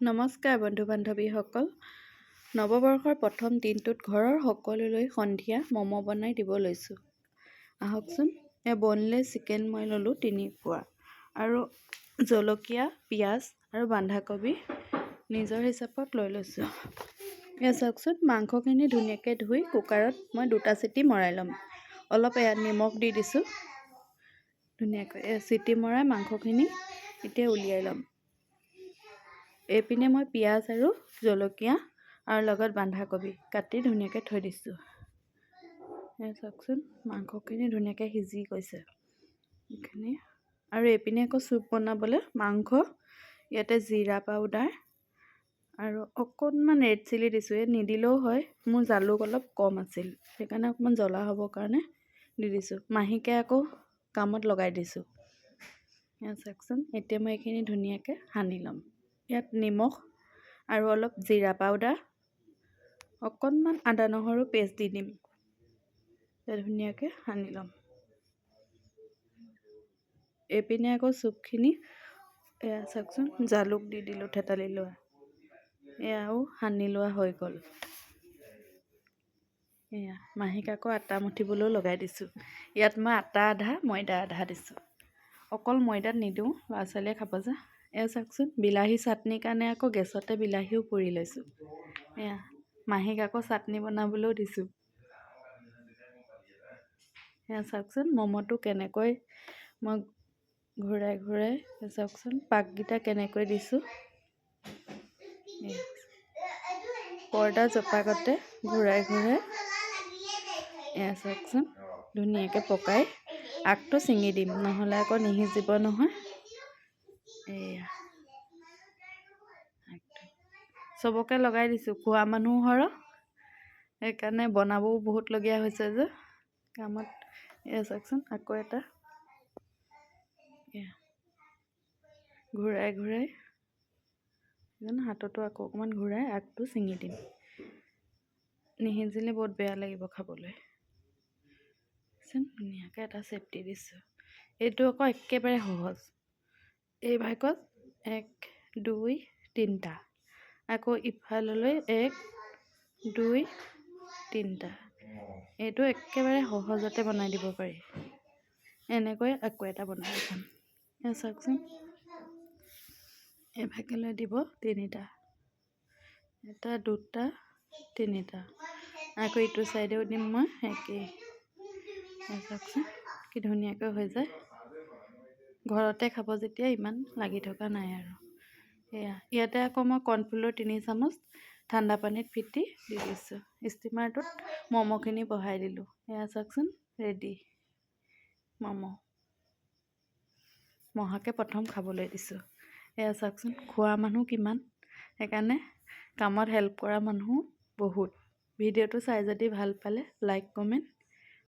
নমস্কাৰ বন্ধু বান্ধৱীসকল। নৱবৰ্ষৰ প্ৰথম দিনটোত ঘৰৰ সকলোলৈ সন্ধিয়া ম'ম' বনাই দিব লৈছোঁ। আহকচোন। বনলেছ চিকেন মই ল'লোঁ 3 পোৱা আৰু জলকীয়া, পিঁয়াজ আৰু বন্ধাকবি নিজৰ হিচাপত লৈ লৈছোঁ। চাওকচোন, মাংসখিনি ধুনীয়াকৈ ধুই কুকাৰত মই 2টা চিটি মৰাই ল'ম। অলপ নিমখ দি দিছোঁ। ধুনীয়াকৈ চিটি মৰাই মাংসখিনি এতিয়া উলিয়াই ল'ম। এইপিনে মই পিঁয়াজ আৰু জলকীয়া আৰু লগত বন্ধাকবি কাটি ধুনীয়াকৈ থৈ দিছোঁ। চাওকচোন, মাংসখিনি ধুনীয়াকৈ সিজি গৈছে এইখিনি। আৰু এইপিনে আকৌ চুপ বনাবলৈ মাংস ইয়াতে জিৰা পাউডাৰ আৰু অকণমান ৰেড চিলি দিছোঁ। নিদিলেও হয়, মোৰ জালুক অলপ কম আছিল, সেইকাৰণে অকণমান জ্বলা হ'বৰ কাৰণে দি দিছোঁ। মাহীকে আকৌ কামত লগাই দিছোঁ। চাওকচোন, এতিয়া মই এইখিনি ধুনীয়াকৈ সানি ল'ম। ইয়াত নিমখ আৰু অলপ জিৰা পাউডাৰ, অকণমান আদা নহৰু পেষ্ট দি দিম। ধুনীয়াকৈ সানি ল'ম। এইপিনে আকৌ চুপখিনি চাওকচোন, জালুক দি দিলোঁ থেতালি লোৱা। এয়াও সানি লোৱা হৈ গ'ল। মাহীক আকৌ আটা মঠিবলৈও লগাই দিছোঁ। ইয়াত মই আটা আধা ময়দা আধা দিছোঁ। অকল ময়দাত নিদিওঁ, ল'ৰা ছোৱালীয়ে খাব যে। চাওকচোন, বিলাহী চাটনিৰ কাৰণে আকৌ গেছতে বিলাহীও পুৰি লৈছোঁ। মাহীক আকৌ চাটনি বনাবলৈও দিছোঁ। চাওকচোন, ম'ম'টো কেনেকৈ মই ঘূৰাই ঘূৰাই চাওকচোন, পাককেইটা কেনেকৈ দিছোঁ। পৰ্দা জপাকতে ঘূৰাই ঘূৰাই চাওকচোন, ধুনীয়াকৈ পকাই আগটো ছিঙি দিম, নহ'লে আকৌ নিসিজিব নহয়। চবকে লগাই দিছোঁ, খোৱা মানুহ সৰহ, সেইকাৰণে বনাবও বহুতলগীয়া হৈছে যে কামত। চাওকচোন, আকৌ এটা ঘূৰাই ঘূৰাই হাততো আকৌ অকণমান ঘূৰাই আগটো ছিঙি দিম। নিসিজিলে বহুত বেয়া লাগিব খাবলৈ। ধুনীয়াকৈ এটা চেফটি দিছোঁ। এইটো আকৌ একেবাৰে সহজ। এই ভাগত 1 2 3টা, আকৌ ইফাললৈ 1 2 3টা। এইটো একেবাৰে সহজতে বনাই দিব পাৰি। এনেকৈ আকৌ এটা বনাই খাম। চাওকচোন, এভাগলৈ দিব 3টা, 1 2 3টা, আকৌ ইটো চাইডেও দিম মই একেই। চাওকচোন, কি ধুনীয়াকৈ হৈ যায়। ঘৰতে খাব যেতিয়া ইমান লাগি থকা নাই আৰু। ইয়াতে আকৌ মই কৰ্ণফ্ল'ৰ 3 চামুচ ঠাণ্ডা পানীত ফেটি দি দিছোঁ। ষ্টিমাৰটোত ম'ম'খিনি বহাই দিলোঁ। চাওকচোন, ৰেডি ম'ম'। মহাকে প্ৰথম খাবলৈ দিছোঁ। চাওকচোন, খোৱা মানুহ কিমান, সেইকাৰণে কামত হেল্প কৰা মানুহো বহুত। ভিডিঅ'টো চাই যদি ভাল পালে লাইক কমেণ্ট